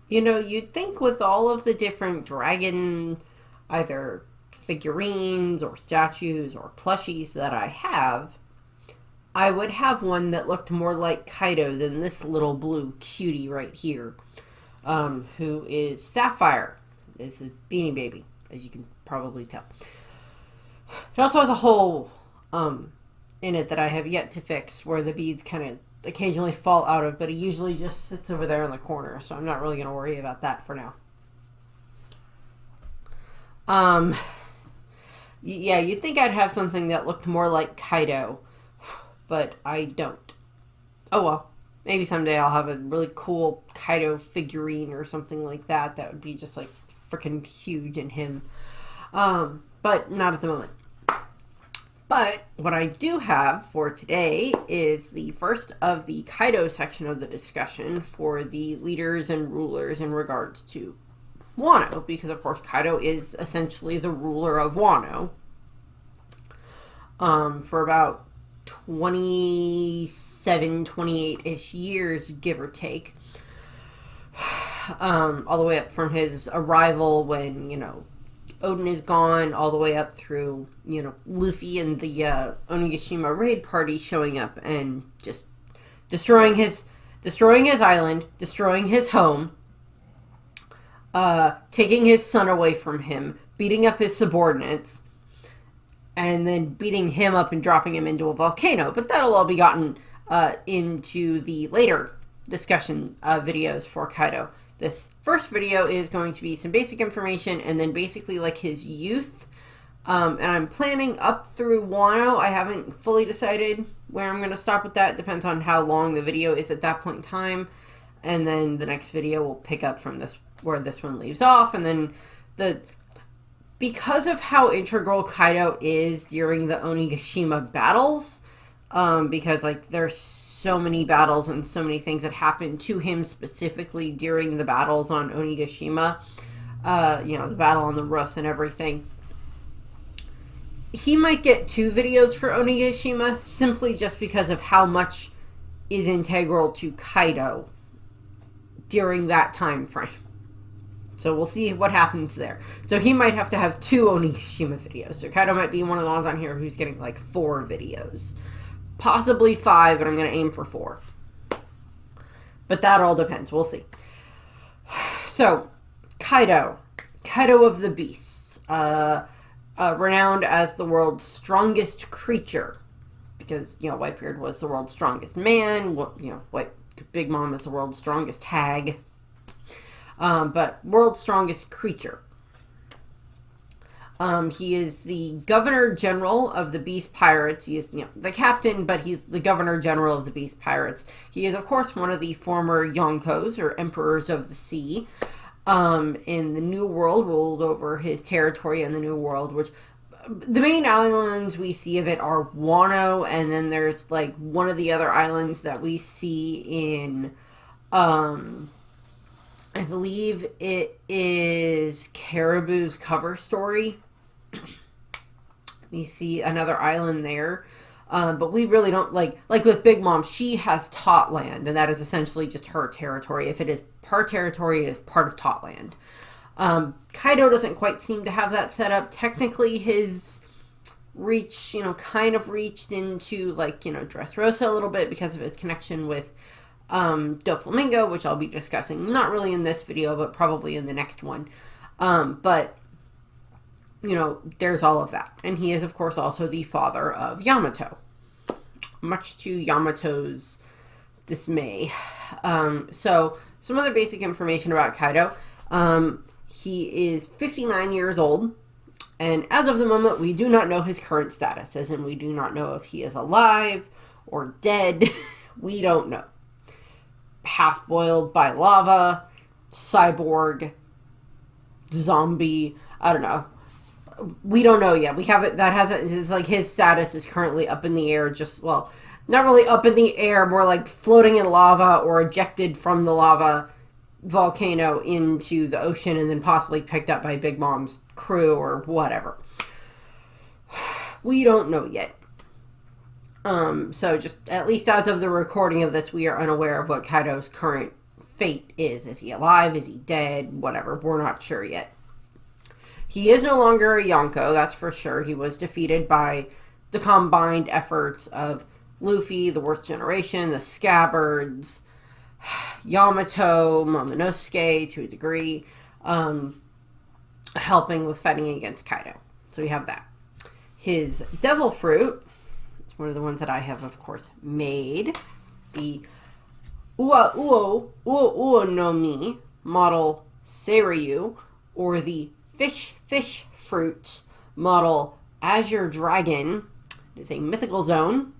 You know, you'd think with all of the different dragon, either figurines or statues or plushies that I have, I would have one that looked more like Kaido than this little blue cutie right here, who is Sapphire. This is Beanie Baby, as you can probably tell. It also has a hole in it that I have yet to fix where the beads kind of occasionally fall out of, but it usually just sits over there in the corner, so I'm not really going to worry about that for now. Um, yeah, you'd think I'd have something that looked more like Kaido, but I don't. Oh well, maybe someday I'll have a really cool Kaido figurine or something like that that would be just like freaking huge in him. But not at the moment. But what I do have for today is the first of the Kaido section of the discussion for the leaders and rulers in regards to Wano, because of course Kaido is essentially the ruler of Wano for about 27, 28-ish years, give or take. All the way up from his arrival when, Odin is gone, all the way up through, Luffy and the Onigashima raid party showing up and just destroying his island, destroying his home, taking his son away from him, beating up his subordinates, and then beating him up and dropping him into a volcano. But that'll all be gotten into the later discussion videos for Kaido. This first video is going to be some basic information and then basically like his youth. And I'm planning up through Wano. I haven't fully decided where I'm going to stop with that. It depends on how long the video is at that point in time. And then the next video will pick up from this where this one leaves off. And then because of how integral Kaido is during the Onigashima battles, because like there's so many battles and so many things that happen to him specifically during the battles on Onigashima, the battle on the roof and everything. He might get 2 videos for Onigashima simply just because of how much is integral to Kaido during that time frame. So we'll see what happens there. So he might have to have 2 Onigashima videos. So Kaido might be one of the ones on here who's getting like 4 videos. Possibly 5, but I'm going to aim for 4. But that all depends. We'll see. So, Kaido of the Beasts. Renowned as the world's strongest creature. Because, Whitebeard was the world's strongest man. Big Mom is the world's strongest hag. But world's strongest creature. He is the Governor General of the Beast Pirates. He is, the captain, but he's the Governor General of the Beast Pirates. He is, of course, one of the former Yonkos, or Emperors of the Sea, in the New World, ruled over his territory in the New World, which the main islands we see of it are Wano, and then there's, like, one of the other islands that we see in, I believe it is Caribou's cover story. We see another island there. But we really don't, like with Big Mom, she has Totland, and that is essentially just her territory. If it is her territory, it is part of Totland. Kaido doesn't quite seem to have that set up. Technically, his reach, kind of reached into, Dressrosa a little bit because of his connection with Doflamingo, which I'll be discussing, not really in this video, but probably in the next one. But there's all of that. And he is, of course, also the father of Yamato. Much to Yamato's dismay. So, some other basic information about Kaido. He is 59 years old. And as of the moment, we do not know his current status. As in, we do not know if he is alive or dead. We don't know. Half-boiled by lava, cyborg, zombie, I don't know. We don't know yet. We haven't, it's like his status is currently up in the air, not really up in the air, more like floating in lava or ejected from the lava volcano into the ocean and then possibly picked up by Big Mom's crew or whatever. We don't know yet. So just, at least as of the recording of this, we are unaware of what Kaido's current fate is. Is he alive? Is he dead? Whatever. We're not sure yet. He is no longer a Yonko, that's for sure. He was defeated by the combined efforts of Luffy, the Worst Generation, the Scabbards, Yamato, Momonosuke to a degree, helping with fighting against Kaido. So we have that. His Devil Fruit is one of the ones that I have, of course, made. The Ua no Mi model Seiryu, or the Fish Fruit model Azure Dragon. It is a mythical zone.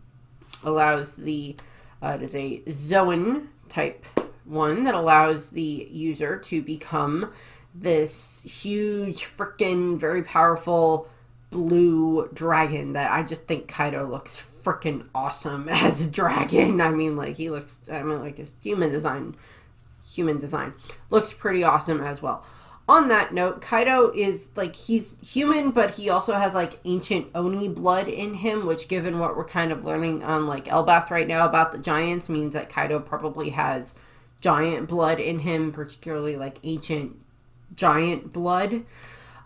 Allows the it is a Zoan type one that allows the user to become this huge, frickin' very powerful blue dragon that I just think Kaido looks frickin' awesome as a dragon. I mean, like, he looks, like his human design looks pretty awesome as well. On that note, Kaido is, like, he's human, but he also has, like, ancient Oni blood in him, which, given what we're kind of learning on, like, Elbath right now about the giants, means that Kaido probably has giant blood in him, particularly, like, ancient giant blood,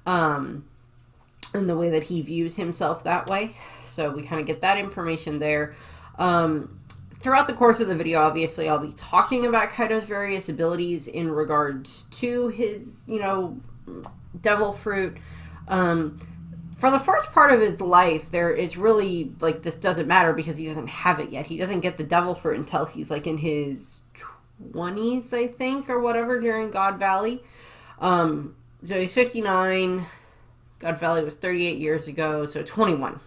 in the way that he views himself that way. So we kind of get that information there. Throughout the course of the video, obviously, I'll be talking about Kaido's various abilities in regards to his, Devil Fruit. For the first part of his life, it's really, like, this doesn't matter because he doesn't have it yet. He doesn't get the Devil Fruit until he's, like, in his 20s, I think, or whatever, during God Valley. So he's 59. God Valley was 38 years ago, so 21.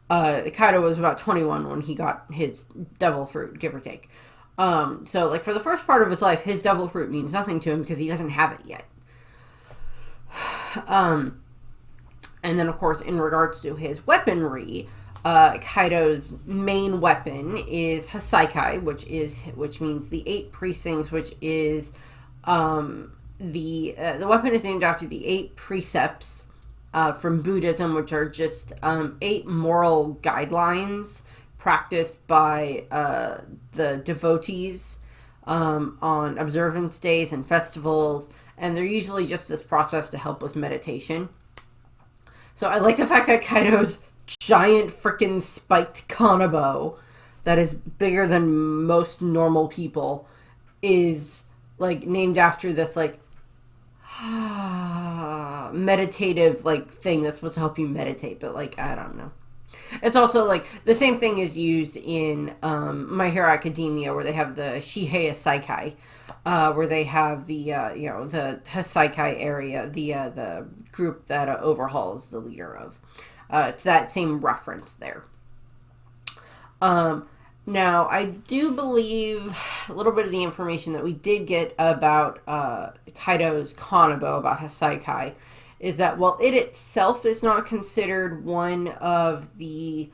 Kaido was about 21 when he got his Devil Fruit, give or take. So, like, for the first part of his life, his Devil Fruit means nothing to him because he doesn't have it yet. And then, of course, in regards to his weaponry, Kaido's main weapon is Hasaikai, which means the 8 precincts, which is, the weapon is named after the 8 precepts from Buddhism, which are just 8 moral guidelines practiced by the devotees on observance days and festivals, and they're usually just this process to help with meditation. So I like the fact that Kaido's giant freaking spiked kanabo that is bigger than most normal people is, like, named after this, like, meditative, like, thing that's supposed to help you meditate, but, like, I don't know. It's also, like, the same thing is used in My Hero Academia, where they have the Shihei Saikai, where they have the, the Hasaikai area, the group that Overhaul the leader of. It's that same reference there. Now, I do believe a little bit of the information that we did get about Kaido's Kanabo, about Hasaikai, is that while it itself is not considered one of the,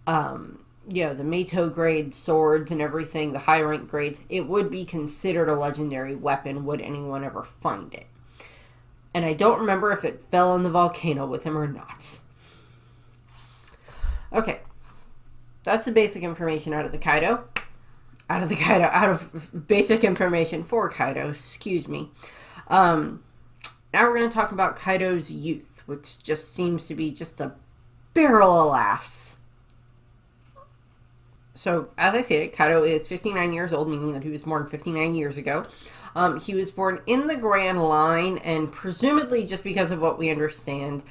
the Meito grade swords and everything, the high rank grades, it would be considered a legendary weapon would anyone ever find it. And I don't remember if it fell in the volcano with him or not. Okay. That's the basic information out of Kaido. Out of basic information for Kaido, excuse me. Now we're going to talk about Kaido's youth, which just seems to be just a barrel of laughs. So, as I stated, Kaido is 59 years old, meaning that he was born 59 years ago. He was born in the Grand Line, and presumably, just because of what we understand,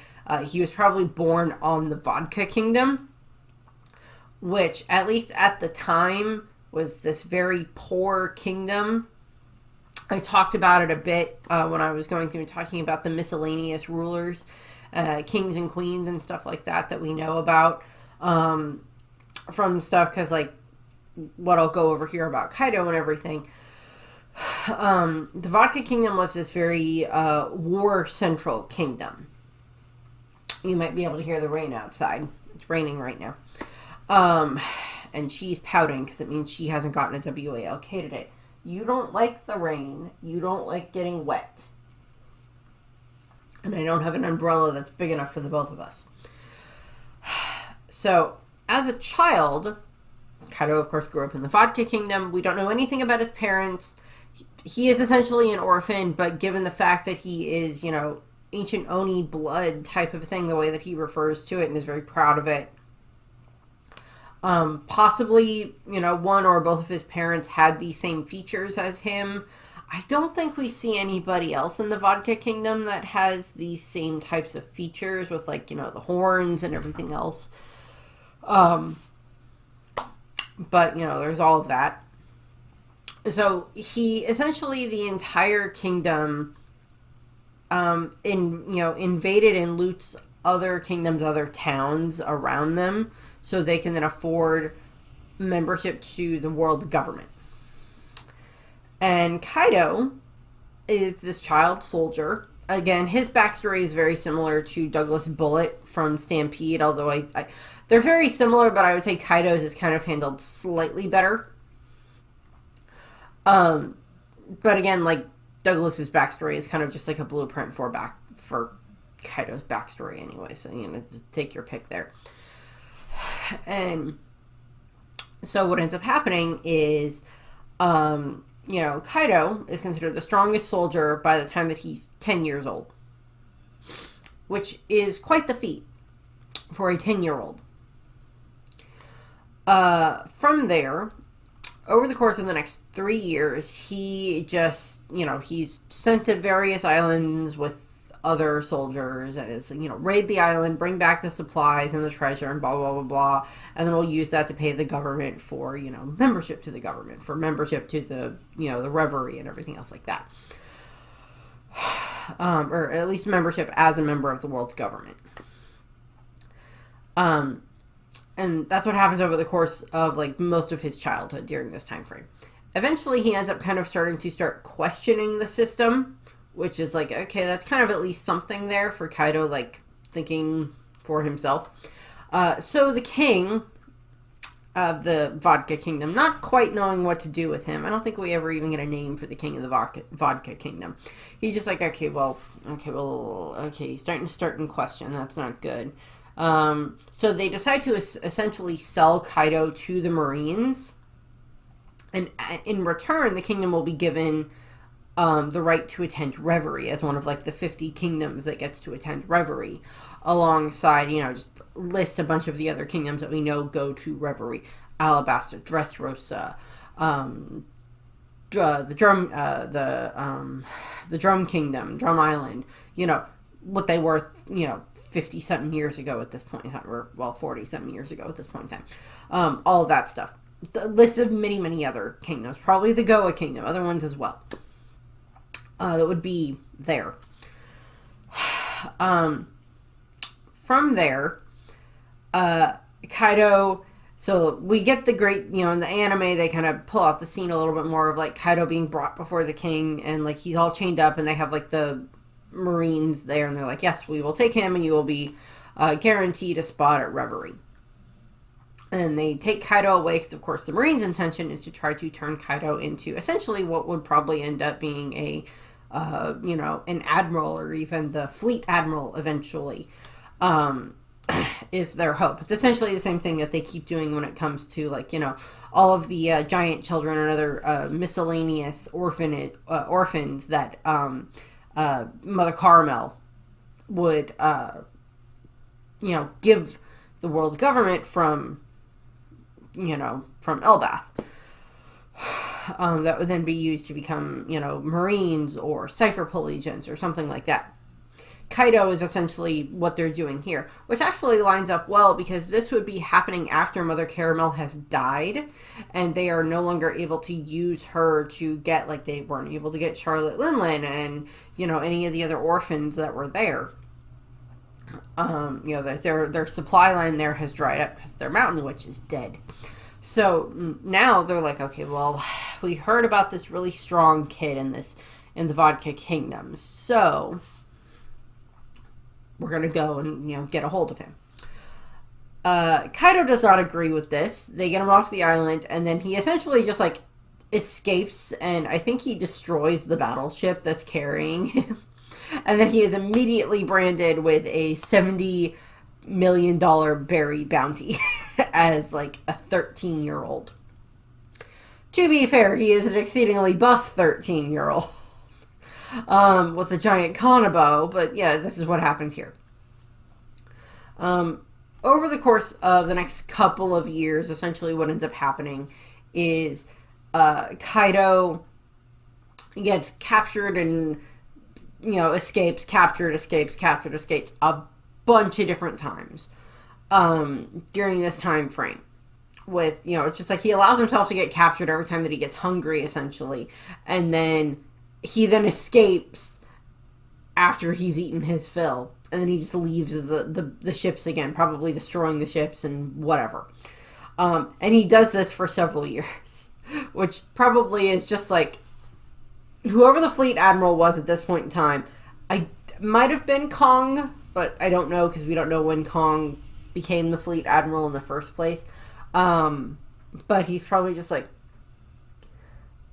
he was probably born on the Vodka Kingdom, which, at least at the time, was this very poor kingdom. I talked about it a bit when I was going through talking about the miscellaneous rulers, kings and queens and stuff like that we know about from stuff, because, like, what I'll go over here about Kaido and everything. The Vodka Kingdom was this very war-central kingdom. You might be able to hear the rain outside. It's raining right now. And she's pouting because it means she hasn't gotten a WALK today. You don't like the rain. You don't like getting wet. And I don't have an umbrella that's big enough for the both of us. So, as a child, Kaido, of course, grew up in the Vodka Kingdom. We don't know anything about his parents. He is essentially an orphan, but given the fact that he is, you know, ancient Oni blood type of thing, the way that he refers to it and is very proud of it. Possibly, you know, one or both of his parents had the same features as him. I don't think we see anybody else in the Vodka Kingdom that has these same types of features with, like, you know, the horns and everything else. But, you know, there's all of that. So he essentially, the entire kingdom invaded and loots other kingdoms, other towns around them, so they can then afford membership to the world government. And Kaido is this child soldier. Again, his backstory is very similar to Douglas Bullet from Stampede, although they're very similar, but I would say Kaido's is kind of handled slightly better. But again, like, Douglas's backstory is kind of just like a blueprint for Kaido's backstory anyway, so, you know, just take your pick there. And so what ends up happening is, you know, Kaido is considered the strongest soldier by the time that he's 10 years old, which is quite the feat for a 10-year-old. From there, over the course of the next 3 years, he just, you know, he's sent to various islands with other soldiers and is, you know, raid the island, bring back the supplies and the treasure and blah, blah, blah, blah. And then we'll use that to pay the government for, you know, membership to the government, for membership to the, you know, the reverie and everything else like that. Or at least membership as a member of the world government. And that's what happens over the course of, like, most of his childhood during this time frame. Eventually, he ends up kind of starting to start questioning the system, which is like, okay, that's kind of at least something there for Kaido, like, thinking for himself. So the king of the Vodka Kingdom, not quite knowing what to do with him. I don't think we ever even get a name for the king of the Vodka Kingdom. He's just like, okay, he's starting to question. That's not good. So they decide to essentially sell Kaido to the Marines. And in return, the kingdom will be given the right to attend Reverie as one of, like, the 50 kingdoms that gets to attend Reverie, alongside, you know, just list a bunch of the other kingdoms that we know go to Reverie: Alabasta, Dressrosa, the Drum Kingdom, Drum Island. You know what they were, you know, 50-something years ago at this point in time, or, well, 40-something years ago at this point in time. All of that stuff. The list of many, many other kingdoms, probably the Goa Kingdom, other ones as well. That would be there. From there, Kaido, so we get the great, you know, in the anime, they kind of pull out the scene a little bit more of, like, Kaido being brought before the king, and, like, he's all chained up, and they have, like, the Marines there, and they're like, yes, we will take him, and you will be guaranteed a spot at Reverie. And they take Kaido away, because, of course, the Marines' intention is to try to turn Kaido into essentially what would probably end up being a, you know, an admiral, or even the fleet admiral eventually, is their hope. It's essentially the same thing that they keep doing when it comes to, like, you know, all of the giant children and other miscellaneous orphans that Mother Caramel would, you know, give the world government from, you know, from Elbath. That would then be used to become, you know, Marines or Cypher Pull agents or something like that. Kaido is essentially what they're doing here, which actually lines up well, because this would be happening after Mother Caramel has died, and they are no longer able to use her to get, like, they weren't able to get Charlotte Linlin and, you know, any of the other orphans that were there. You know, their supply line there has dried up because their mountain witch is dead. So now they're like, okay, well, we heard about this really strong kid in the Vodka Kingdom, so we're gonna go and, you know, get a hold of him. Kaido does not agree with this. They get him off the island, and then he essentially just, like, escapes, and I think he destroys the battleship that's carrying him. And then he is immediately branded with a 70 million berry bounty as like a 13-year-old. To be fair, he is an exceedingly buff 13-year-old with a giant kanabo, but yeah, this is what happens here. Over the course of the next couple of years, essentially what ends up happening is Kaido gets captured and, escapes, captured, escapes, captured, escapes a bunch of different times during this time frame. With, it's just like he allows himself to get captured every time that he gets hungry, essentially. And then he then escapes after he's eaten his fill. And then he just leaves the ships again, probably destroying the ships and whatever. And he does this for several years, which probably is just like whoever the fleet admiral was at this point in time. I might have been Kong, but I don't know because we don't know when Kong became the fleet admiral in the first place. But he's probably just like,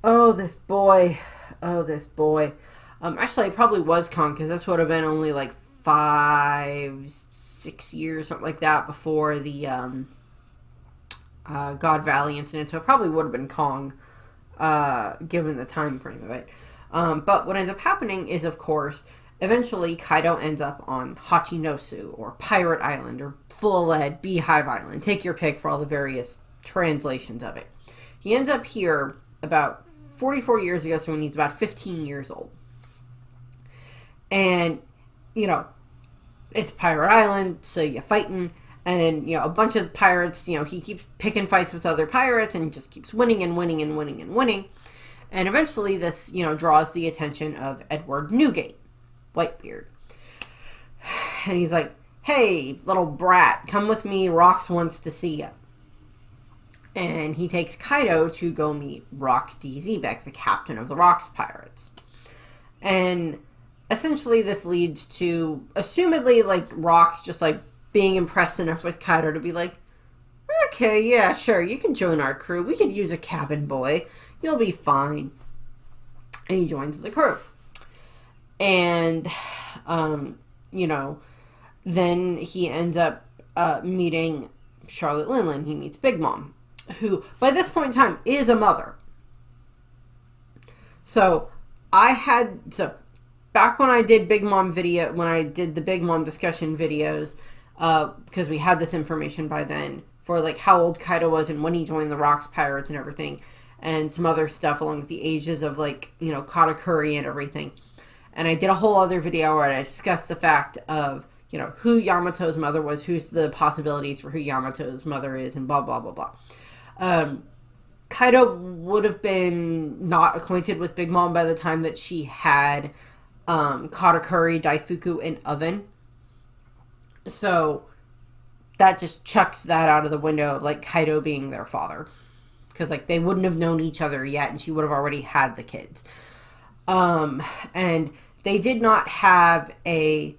oh, this boy. Actually, it probably was Kong because this would have been only like 5-6 years, something like that, before the God Valley incident. So it probably would have been Kong, given the time frame of it. But what ends up happening is, of course, eventually Kaido ends up on Hachinosu, or Pirate Island, or Full Lead, Beehive Island. Take your pick for all the various translations of it. He ends up here about 44 years ago, so when he's about 15 years old. And, it's Pirate Island, so you're fighting, and, a bunch of pirates, he keeps picking fights with other pirates and just keeps winning and winning and winning and winning. And eventually this, draws the attention of Edward Newgate, Whitebeard. And he's like, hey, little brat, come with me, Rox wants to see you. And he takes Kaido to go meet Rox D. Zebek, the captain of the Rox Pirates. And essentially this leads to, assumedly, like, Rox just, like, being impressed enough with Kaido to be like, okay, yeah, sure, you can join our crew. We could use a cabin boy. You'll be fine. And he joins the crew. And, then he ends up meeting Charlotte Linlin. He meets Big Mom, who, by this point in time, is a mother. So, back when I did when I did the Big Mom discussion videos, because we had this information by then, for, like, how old Kaido was and when he joined the Rox Pirates and everything, and some other stuff along with the ages of, like, Katakuri and everything. And I did a whole other video where I discussed the fact of, who Yamato's mother was, who's the possibilities for who Yamato's mother is, and blah, blah, blah, blah. Kaido would have been not acquainted with Big Mom by the time that she had Katakuri, Daifuku, and Oven. So that just chucks that out of the window of, like, Kaido being their father. Because, like, they wouldn't have known each other yet, and she would have already had the kids. And they did not have they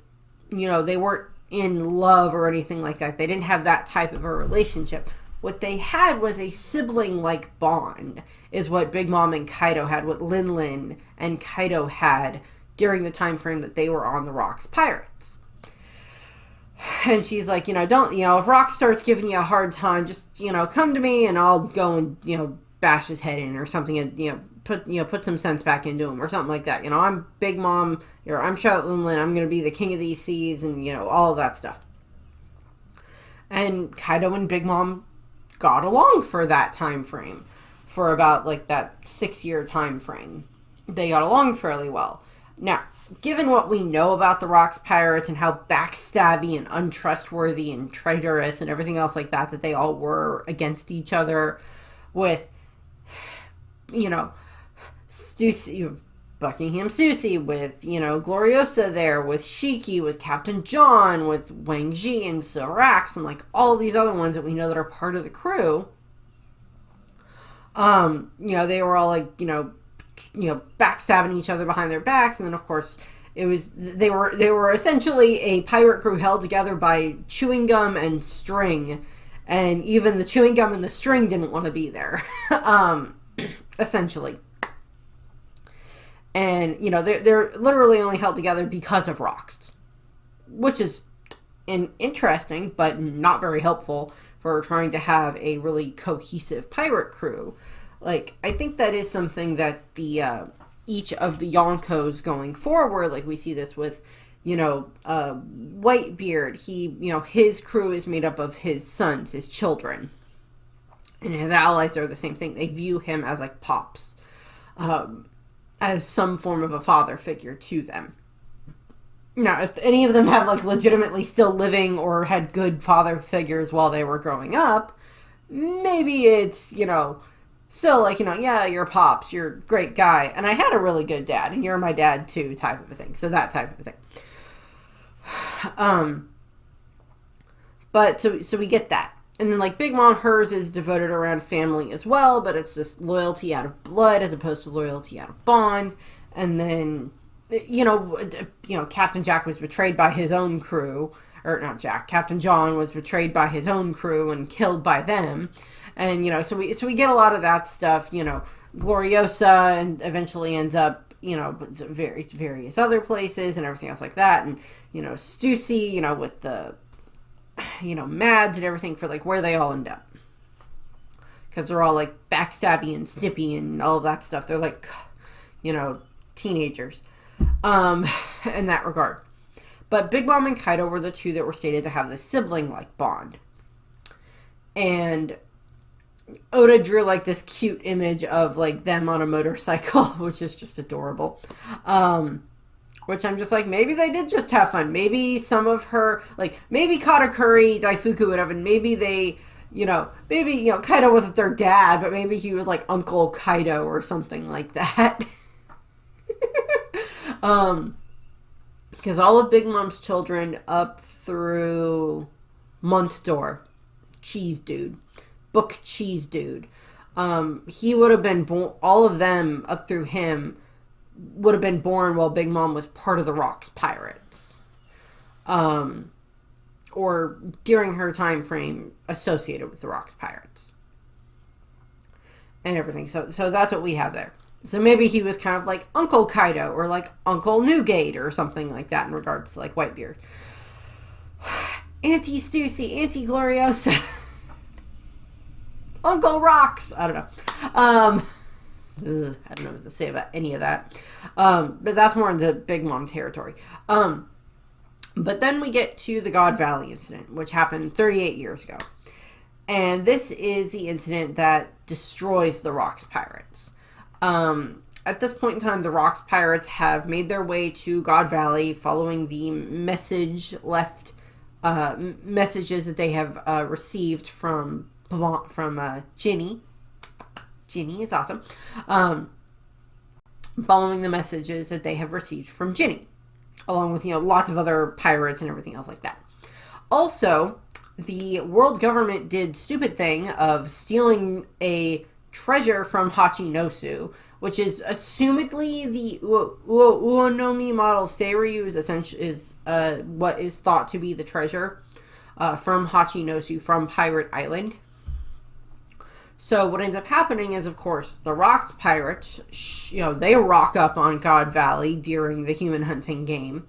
weren't in love or anything like that. They didn't have that type of a relationship. What they had was a sibling-like bond, is what Big Mom and Kaido had, what Linlin and Kaido had during the time frame that they were on the Rox Pirates. And she's like, don't, if Rox starts giving you a hard time, just, come to me and I'll go and, bash his head in or something and, put some sense back into him or something like that. I'm Big Mom, I'm Charlotte Linlin, I'm going to be the king of these seas and, all of that stuff. And Kaido and Big Mom got along for that time frame, for about, like, that 6-year time frame. They got along fairly well. Now, given what we know about the Rox Pirates and how backstabby and untrustworthy and traitorous and everything else like that they all were against each other, with, Buckingham Stussy, with, Gloriosa there, with Shiki, with Captain John, with Wang Ji and Sirax, and, like, all these other ones that we know that are part of the crew, they were all, like, backstabbing each other behind their backs, and then, of course, they were essentially a pirate crew held together by chewing gum and string, and even the chewing gum and the string didn't want to be there, essentially. And, they're literally only held together because of Rox, which is and interesting, but not very helpful for trying to have a really cohesive pirate crew. Like, I think that is something that the each of the Yonkos going forward, like we see this with, Whitebeard. He, his crew is made up of his sons, his children. And his allies are the same thing. They view him as like pops, as some form of a father figure to them. Now, if any of them have like legitimately still living or had good father figures while they were growing up, maybe it's, still like, yeah, you're pops, you're a great guy, and I had a really good dad, and you're my dad too, type of a thing. So that type of a thing. But so we get that. And then like Big Mom, hers is devoted around family as well, but it's this loyalty out of blood as opposed to loyalty out of bond. And then, Captain Jack was betrayed by his own crew, or not Jack, Captain John was betrayed by his own crew and killed by them. And, so we get a lot of that stuff, Gloriosa, and eventually ends up, various other places and everything else like that. And, Stussy, with the, Mads and everything for, like, where they all end up. Because they're all, like, backstabby and snippy and all of that stuff. They're, like, teenagers in that regard. But Big Mom and Kaido were the two that were stated to have this sibling-like bond. And Oda drew like this cute image of like them on a motorcycle, which is just adorable. Which I'm just like, maybe they did just have fun. Maybe some of her, like, maybe Katakuri, Daifuku, whatever, and maybe they, Kaido wasn't their dad, but maybe he was like Uncle Kaido or something like that. Because all of Big Mom's children up through Month Door, Cheese Dude, Book Cheese Dude, he would have been born, all of them up through him would have been born while Big Mom was part of the Rocks Pirates. Or during her time frame associated with the Rocks Pirates. And everything. So that's what we have there. So maybe he was kind of like Uncle Kaido or like Uncle Newgate or something like that in regards to like Whitebeard. Auntie Stussy, Auntie Gloriosa, Uncle Rocks. I don't know. I don't know what to say about any of that. But that's more into Big Mom territory. But then we get to the God Valley incident, which happened 38 years ago. And this is the incident that destroys the Rocks Pirates. At this point in time, the Rocks Pirates have made their way to God Valley following the messages that they have received from Ginny. Ginny is awesome. Following the messages that they have received from Ginny, along with, lots of other pirates and everything else like that. Also, the world government did stupid thing of stealing a treasure from Hachinosu, which is assumedly the Uonomi model Seiryu is what is thought to be the treasure from Hachinosu from Pirate Island. So what ends up happening is, of course, the Rocks Pirates, they rock up on God Valley during the human hunting game,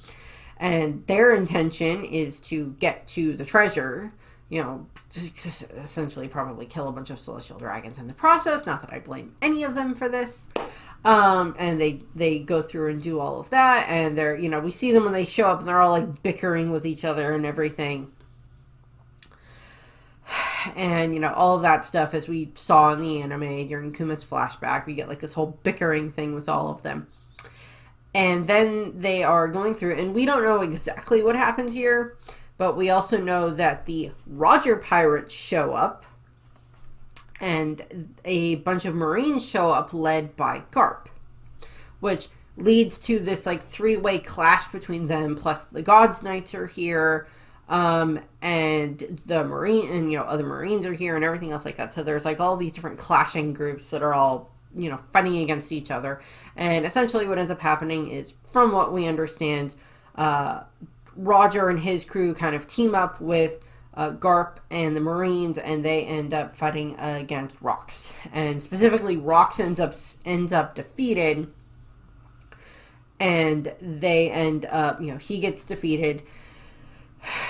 and their intention is to get to the treasure, essentially probably kill a bunch of celestial dragons in the process. Not that I blame any of them for this. And they go through and do all of that, and they're, we see them when they show up, and they're all like bickering with each other and everything. And, all of that stuff, as we saw in the anime during Kuma's flashback, we get like this whole bickering thing with all of them. And then they are going through, and we don't know exactly what happened here, but we also know that the Roger Pirates show up, and a bunch of Marines show up led by Garp, which leads to this like three-way clash between them, plus the Gods Knights are here, and the Marine, and, other Marines are here and everything else like that. So there's like all these different clashing groups that are all, fighting against each other. And essentially what ends up happening is, from what we understand, Roger and his crew kind of team up with Garp and the Marines, and they end up fighting against Rocks. And specifically, Rocks ends up defeated, and they end up, he gets defeated.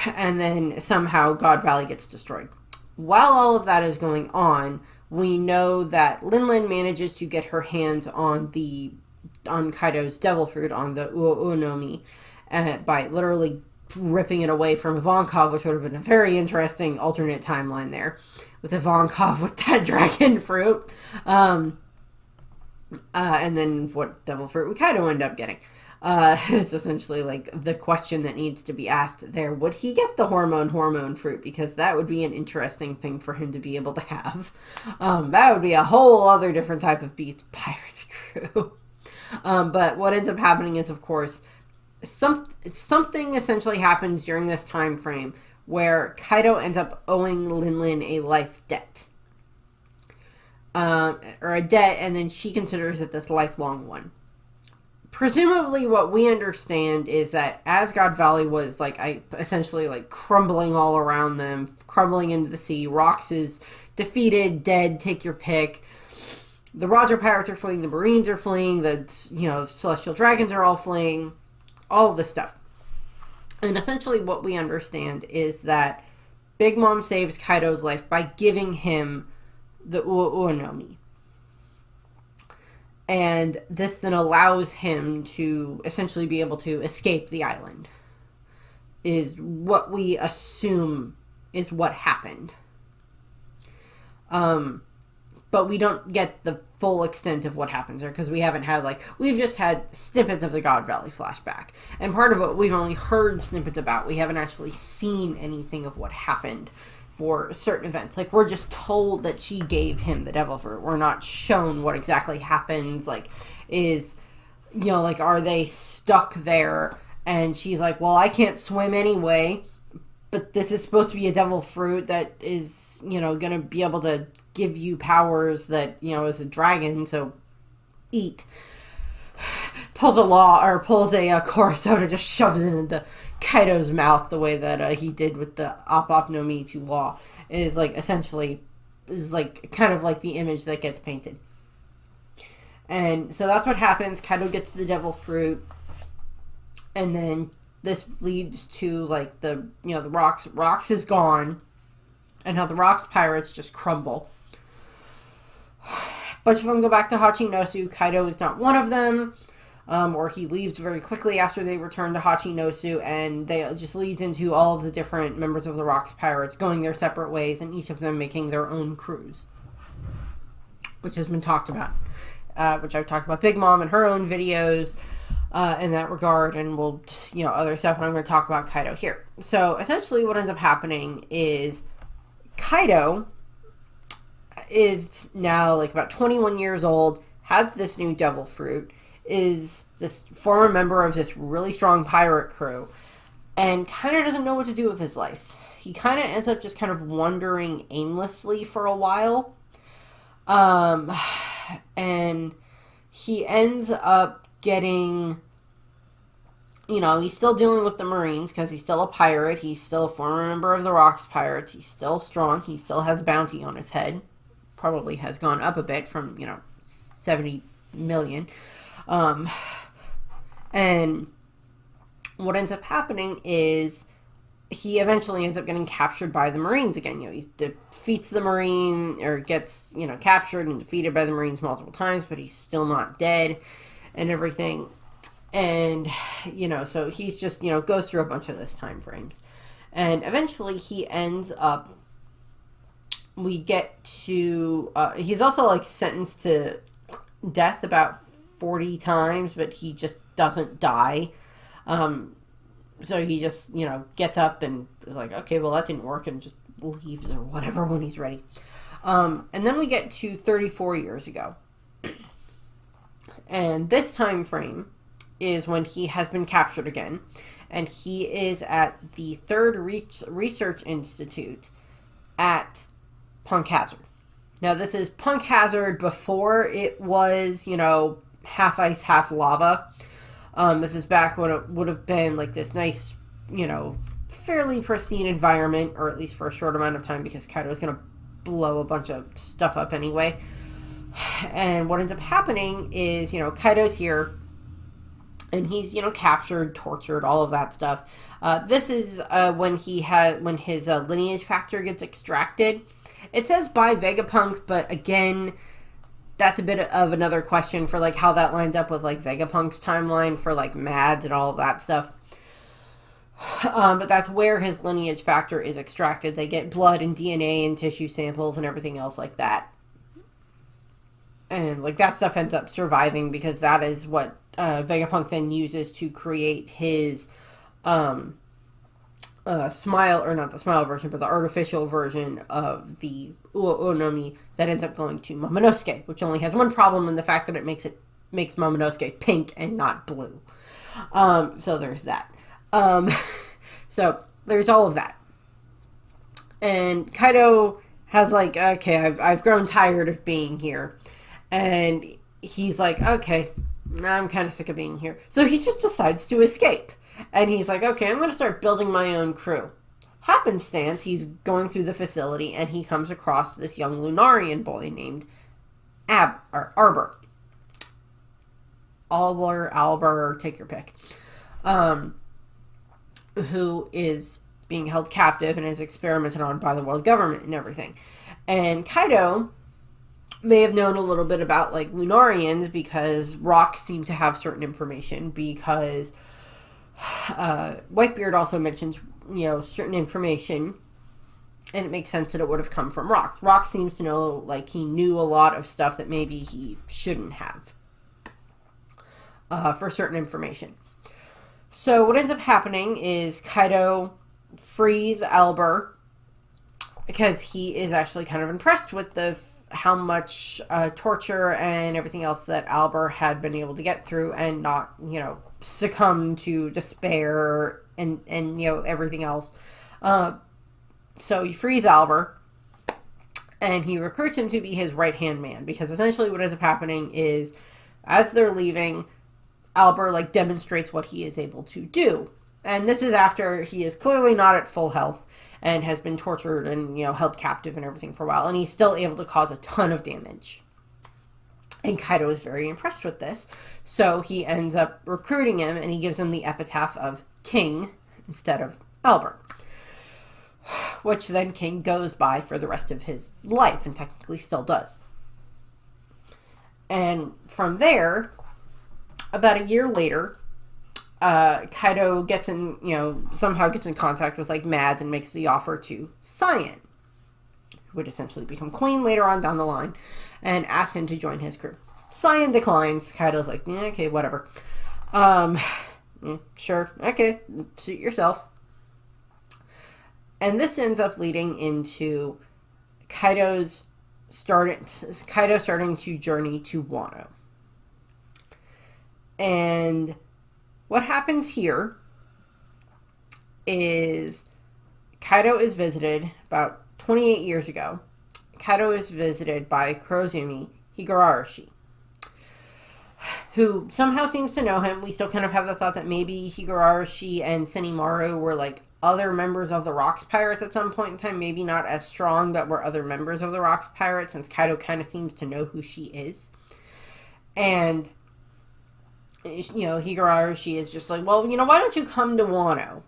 And then somehow God Valley gets destroyed. While all of that is going on, we know that Linlin manages to get her hands on Kaido's devil fruit, on the Uonomi, by literally ripping it away from Ivankov, which would have been a very interesting alternate timeline there, with Ivankov with that dragon fruit. And then what devil fruit would Kaido end up getting? It's essentially like the question that needs to be asked there. Would he get the hormone fruit? Because that would be an interesting thing for him to be able to have. That would be a whole other different type of Beast Pirates crew. But what ends up happening is, of course, something essentially happens during this time frame where Kaido ends up owing Linlin a life debt. Or a debt, and then she considers it this lifelong one. Presumably what we understand is that Asgard Valley was essentially crumbling all around them, crumbling into the sea. Rox is defeated, dead, take your pick. The Roger Pirates are fleeing, the Marines are fleeing, the Celestial Dragons are all fleeing, all of this stuff. And essentially what we understand is that Big Mom saves Kaido's life by giving him the Uonomi. And this then allows him to essentially be able to escape the island, is what we assume is what happened. But we don't get the full extent of what happens there, because we haven't had, we've just had snippets of the God Valley flashback. And part of it we've only heard snippets about. We haven't actually seen anything of what happened for certain events. We're just told that she gave him the devil fruit. We're not shown what exactly happens. Are they stuck there? And she's like, well, I can't swim anyway, but this is supposed to be a devil fruit that is, gonna be able to give you powers that, as a dragon, so eat. Pulls a core soda, just shoves it into Kaido's mouth the way that he did with the Op no Mi to Law. Is essentially kind of like the image that gets painted. And so that's what happens. Kaido gets the devil fruit, and then this leads to the Rox is gone, and how the Rox pirates just crumble. A bunch of them go back to Hachinosu. Kaido is not one of them. Or he leaves very quickly after they return to Hachinosu, and they just leads into all of the different members of the Rox Pirates going their separate ways, and each of them making their own crews, which has been talked about, which I've talked about Big Mom in her own videos in that regard, and other stuff, and I'm going to talk about Kaido here. So essentially what ends up happening is Kaido is now about 21 years old, has this new devil fruit, is this former member of this really strong pirate crew, and kind of doesn't know what to do with his life. He kind of ends up just kind of wandering aimlessly for a while. And he ends up getting, he's still dealing with the Marines because he's still a pirate. He's still a former member of the Rox Pirates. He's still strong. He still has bounty on his head. Probably has gone up a bit from, 70 million. And what ends up happening is he eventually ends up getting captured by the Marines again. He defeats the Marine, or gets, captured and defeated by the Marines multiple times, but he's still not dead and everything. And, so he's just, goes through a bunch of those time frames. And eventually he ends up, we get to, he's also sentenced to death about 40 times, but he just doesn't die. So he just, gets up and is like, okay, well, that didn't work, and just leaves or whatever when he's ready. And then we get to 34 years ago. And this time frame is when he has been captured again. And he is at the Third Research Institute at Punk Hazard. Now, this is Punk Hazard before it was, half ice, half lava. This is back when it would have been this nice, fairly pristine environment, or at least for a short amount of time, because Kaido is going to blow a bunch of stuff up anyway. And what ends up happening is, Kaido's here, and he's, captured, tortured, all of that stuff. This is when his lineage factor gets extracted. It says by Vegapunk, but again, that's a bit of another question for like how that lines up with like Vegapunk's timeline for like Mads and all of that stuff. But that's where his lineage factor is extracted. They get blood and DNA and tissue samples and everything else like that. And like that stuff ends up surviving because that is what Vegapunk then uses to create his smile, or not the smile version, but the artificial version of the Uonomi that ends up going to Momonosuke, which only has one problem in the fact that it makes Momonosuke pink and not blue. So there's that. So there's all of that. And Kaido has like, okay, I've grown tired of being here. And he's like, okay, I'm kind of sick of being here. So he just decides to escape. And he's like, okay, I'm going to start building my own crew. Happenstance, he's going through the facility and he comes across this young Lunarian boy named Arbor. Albor, take your pick. Who is being held captive and is experimented on by the world government and everything. And Kaido may have known a little bit about like Lunarians because rocks seem to have certain information, because Whitebeard also mentions, certain information, and it makes sense that it would have come from rocks. Rock seems to know, like, he knew a lot of stuff that maybe he shouldn't have for certain information. So what ends up happening is Kaido frees Albor because he is actually kind of impressed with how much torture and everything else that Albor had been able to get through and not, succumb to despair and everything else. So he frees Albor and he recruits him to be his right-hand man, because essentially what ends up happening is as they're leaving, Albor like demonstrates what he is able to do. And this is after he is clearly not at full health and has been tortured and, held captive and everything for a while. And he's still able to cause a ton of damage. And Kaido is very impressed with this. So he ends up recruiting him and he gives him the epitaph of King instead of Albor, which then King goes by for the rest of his life and technically still does. And from there, about a year later, Kaido gets somehow gets in contact with like Mads and makes the offer to Cyan, who would essentially become queen later on down the line, and asks him to join his crew. Cyan declines. Kaido's like, yeah, okay, whatever. Sure, okay, suit yourself. And this ends up leading into Kaido starting to journey to Wano. And what happens here is Kaido is visited about 28 years ago. Kaido is visited by Kurozumi Higurashi, who somehow seems to know him. We still kind of have the thought that maybe Higurashi and Senimaru were like other members of the Rocks Pirates at some point in time. Maybe not as strong, but were other members of the Rocks Pirates, since Kaido kind of seems to know who she is. And Higurashi is just like, well, why don't you come to Wano?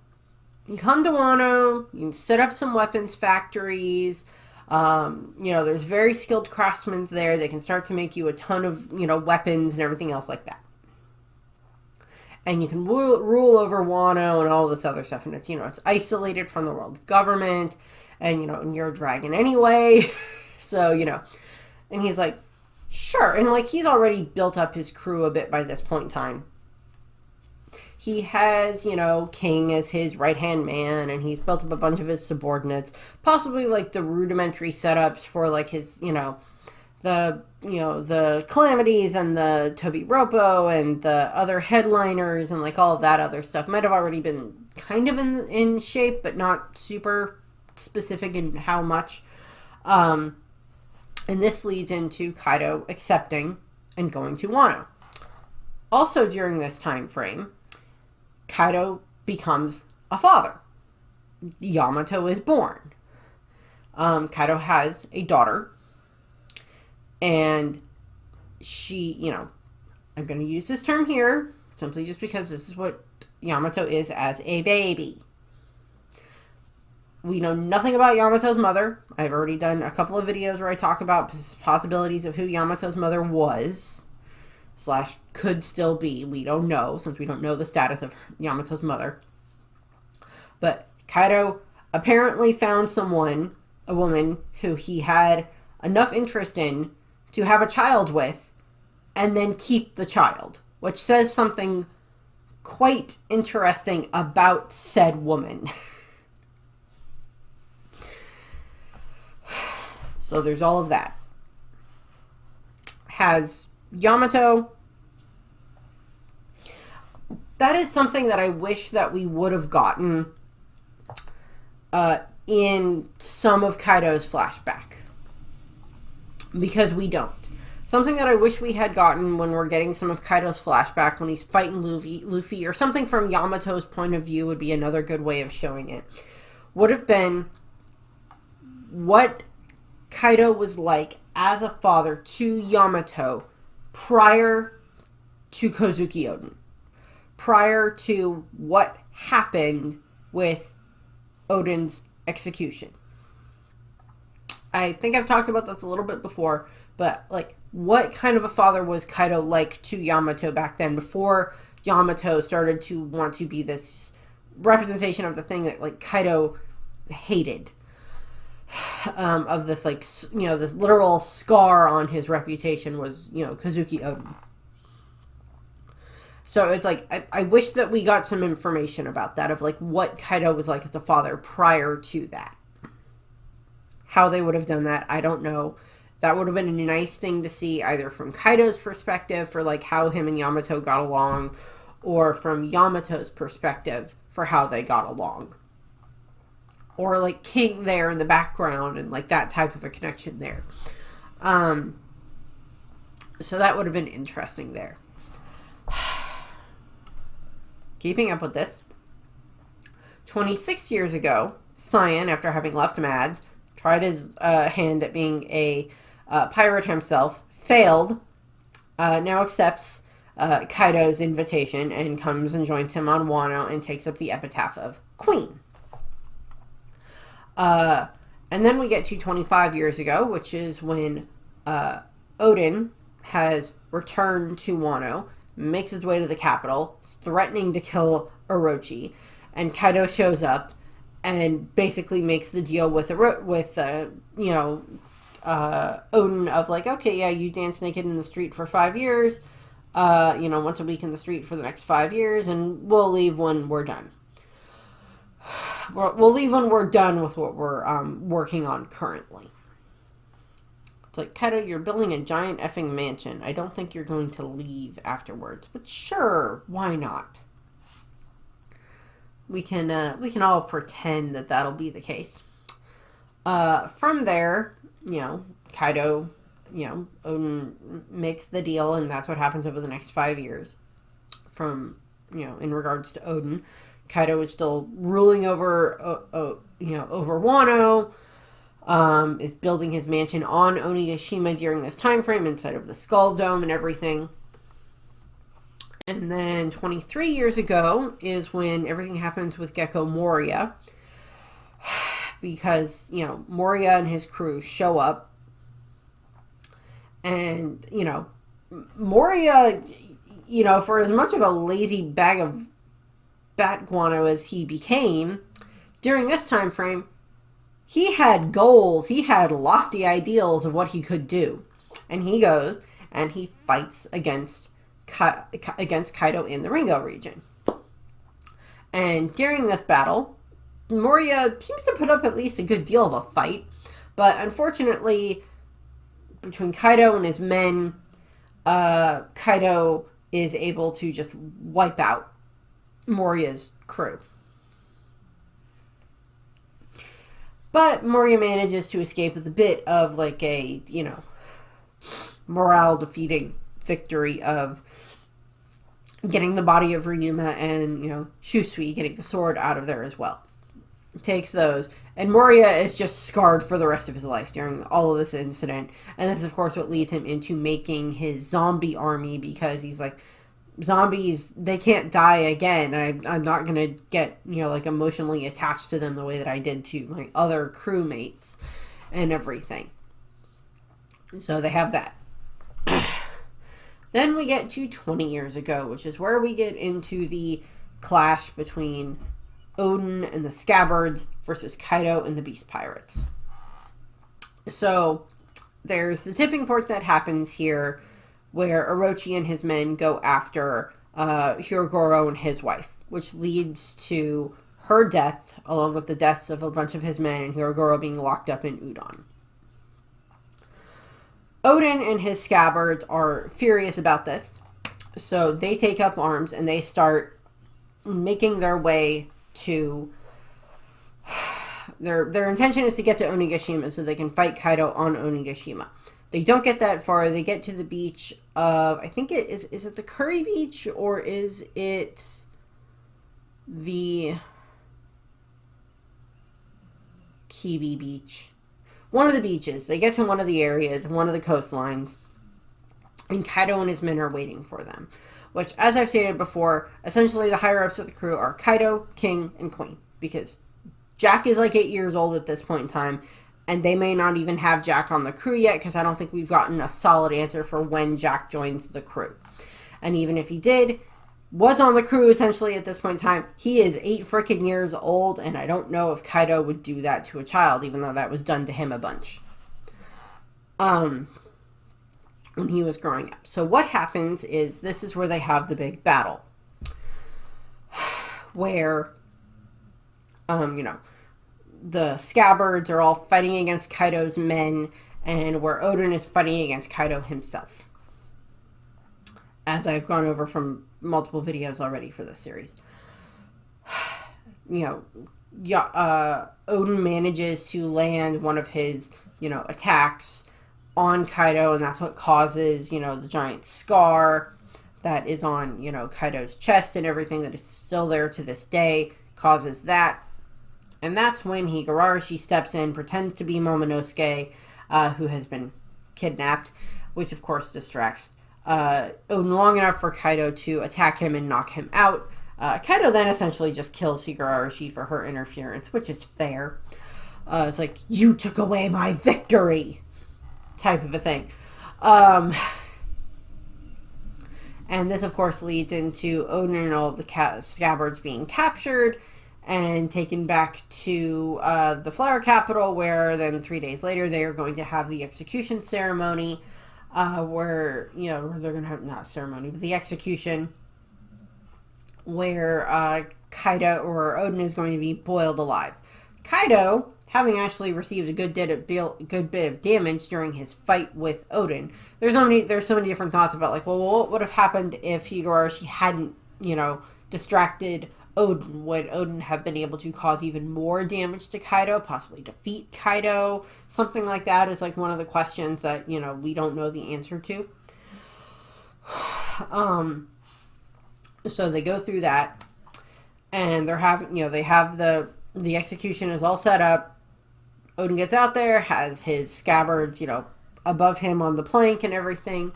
You come to Wano, you can set up some weapons factories. There's very skilled craftsmen there. They can start to make you a ton of, weapons and everything else like that. And you can rule over Wano and all this other stuff. And it's, it's isolated from the world government. And, and you're a dragon anyway. So, and he's like, sure. And like, he's already built up his crew a bit by this point in time. He has, King as his right-hand man, and he's built up a bunch of his subordinates, possibly like the rudimentary setups for like his, the Calamities and the Tobiropo and the other headliners and like all of that other stuff might have already been kind of in shape, but not super specific in how much. And this leads into Kaido accepting and going to Wano. Also during this time frame, Kaido becomes a father. Yamato is born. Kaido has a daughter. And she, I'm going to use this term here simply just because this is what Yamato is as a baby. We know nothing about Yamato's mother. I've already done a couple of videos where I talk about possibilities of who Yamato's mother was, / could still be. We don't know, since we don't know the status of Yamato's mother. But Kaido apparently found a woman who he had enough interest in to have a child with, and then keep the child, which says something quite interesting about said woman. So there's all of that. Has Yamato... That is something that I wish that we would have gotten in some of Kaido's flashback. Because we don't. Something that I wish we had gotten when we're getting some of Kaido's flashback, when he's fighting Luffy, or something from Yamato's point of view would be another good way of showing it, would have been what Kaido was like as a father to Yamato prior to Kozuki Oden. Prior to what happened with Oden's execution. I think I've talked about this a little bit before, but like, what kind of a father was Kaido like to Yamato back then, before Yamato started to want to be this representation of the thing that like Kaido hated, of this, like, you know, this literal scar on his reputation was, you know, Kozuki Oden. So it's like, I wish that we got some information about that, of like what Kaido was like as a father prior to that. How they would have done that, I don't know. That would have been a nice thing to see, either from Kaido's perspective for like how him and Yamato got along, or from Yamato's perspective for how they got along. Or like King there in the background, and like that type of a connection there. So that would have been interesting there. Keeping up with this, 26 years ago, Cyan, after having left Mads, tried his hand at being a pirate himself, failed, now accepts Kaido's invitation and comes and joins him on Wano and takes up the epitaph of Queen. And then we get to 25 years ago, which is when Oden has returned to Wano, makes his way to the capital, threatening to kill Orochi, and Kaido shows up and basically makes the deal with Oden of like, okay, yeah, you dance naked in the street for 5 years, once a week in the street for the next 5 years, and we'll leave when we're done. We'll leave when we're done with what we're working on currently. It's like, Kaido, you're building a giant effing mansion. I don't think you're going to leave afterwards. But sure, why not? We can all pretend that that'll be the case. From there, Kaido, Oden makes the deal, and that's what happens over the next 5 years. From, in regards to Oden, Kaido is still ruling over Wano, is building his mansion on Onigashima during this time frame inside of the Skull Dome and everything. And then 23 years ago is when everything happens with Gecko Moria. Because, Moria and his crew show up. And, Moria, for as much of a lazy bag of bat guano as he became, during this time frame, he had goals. He had lofty ideals of what he could do. And he goes and he fights against Kaido in the Ringo region. And during this battle, Moria seems to put up at least a good deal of a fight. But unfortunately, between Kaido and his men, Kaido is able to just wipe out Moria's crew. But Moria manages to escape with a bit of like a, morale defeating victory of getting the body of Ryuma and, Shusui getting the sword out of there as well. Takes those. And Moria is just scarred for the rest of his life during all of this incident. And this is, of course, what leads him into making his zombie army, because he's like, zombies, they can't die again. I'm not going to get, like emotionally attached to them the way that I did to my other crewmates and everything. So they have that. Then we get to 20 years ago, which is where we get into the clash between Odin and the Scabbards versus Kaido and the Beast Pirates. So there's the tipping point that happens here where Orochi and his men go after Hirogoro and his wife, which leads to her death, along with the deaths of a bunch of his men, and Hirogoro being locked up in Udon. Odin and his Scabbards are furious about this, so they take up arms and they start making their way to... Their intention is to get to Onigashima so they can fight Kaido on Onigashima. They don't get that far. They get to the beach of... I think it is... Is it the Curry Beach or is it the Kibi Beach? One of the beaches. They get to one of the areas, one of the coastlines, and Kaido and his men are waiting for them. Which, as I've stated before, essentially the higher-ups of the crew are Kaido, King, and Queen. Because Jack is like 8 years old at this point in time, and they may not even have Jack on the crew yet, because I don't think we've gotten a solid answer for when Jack joins the crew. And even if he did, was on the crew essentially at this point in time, he is 8 freaking years old, and I don't know if Kaido would do that to a child, even though that was done to him a bunch. When he was growing up. So what happens is, this is where they have the big battle. Where, the Scabbards are all fighting against Kaido's men, and where Odin is fighting against Kaido himself. As I've gone over from multiple videos already for this series. Odin manages to land one of his, attacks on Kaido, and that's what causes, the giant scar that is on, Kaido's chest and everything that is still there to this day, causes that. And that's when Higurashi steps in, pretends to be Momonosuke, who has been kidnapped, which of course distracts Odin long enough for Kaido to attack him and knock him out. Kaido then essentially just kills Higurashi for her interference, which is fair. It's like, you took away my victory, type of a thing. And this, of course, leads into Odin and all of the Scabbards being captured and taken back to the Flower Capital, where then 3 days later they are going to have the execution ceremony, where they're going to have, not ceremony, but the execution, where Kaido or Odin is going to be boiled alive. Kaido, having actually received a good bit of damage during his fight with Odin, there's so many different thoughts about, like, well, what would have happened if Higurashi hadn't, distracted Odin? Would Odin have been able to cause even more damage to Kaido, possibly defeat Kaido? Something like that is like one of the questions that, we don't know the answer to. So they go through that, and they're having, they have the execution is all set up. Odin gets out there, has his Scabbards, above him on the plank and everything.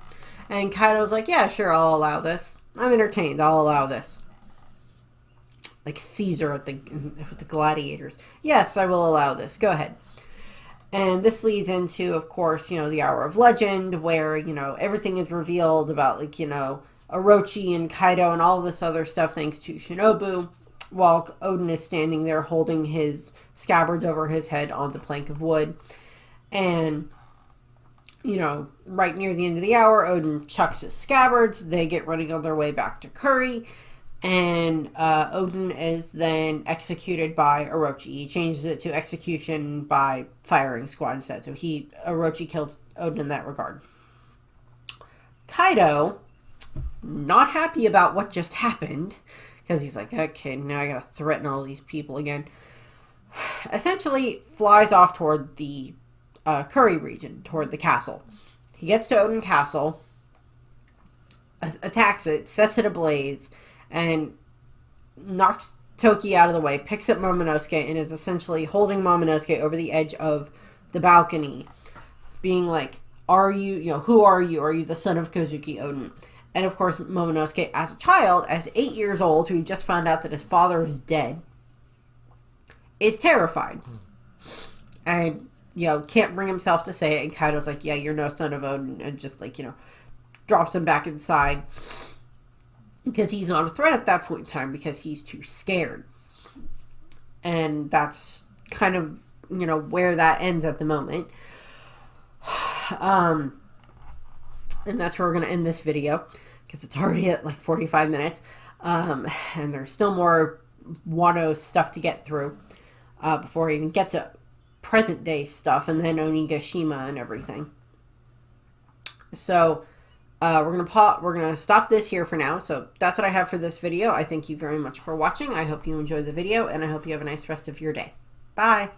And Kaido's like, yeah, sure, I'll allow this. I'm entertained, I'll allow this. Like Caesar with the gladiators. Yes, I will allow this. Go ahead. And this leads into, of course, the Hour of Legend, where, everything is revealed about, like, Orochi and Kaido and all this other stuff thanks to Shinobu, while Odin is standing there holding his Scabbards over his head on the plank of wood. And, right near the end of the hour, Odin chucks his Scabbards. They get running on their way back to Curry. And Odin is then executed by Orochi. He changes it to execution by firing squad instead. So Orochi kills Odin in that regard. Kaido, not happy about what just happened, because he's like, okay, now I gotta threaten all these people again, essentially flies off toward the Curry region, toward the castle. He gets to Odin Castle, attacks it, sets it ablaze, and knocks Toki out of the way, picks up Momonosuke, and is essentially holding Momonosuke over the edge of the balcony, being like, are you, who are you? Are you the son of Kozuki Odin? And of course, Momonosuke, as a child, as 8 years old, who he just found out that his father is dead, is terrified. And, can't bring himself to say it. And Kaido's like, yeah, you're no son of Odin. And just, like, drops him back inside. Because he's not a threat at that point in time, because he's too scared. And that's kind of, where that ends at the moment. And that's where we're going to end this video, because it's already at like 45 minutes. And there's still more Wano stuff to get through before I even get to present day stuff, and then Onigashima and everything. So we're gonna stop this here for now. So that's what I have for this video. I thank you very much for watching. I hope you enjoyed the video, and I hope you have a nice rest of your day. Bye.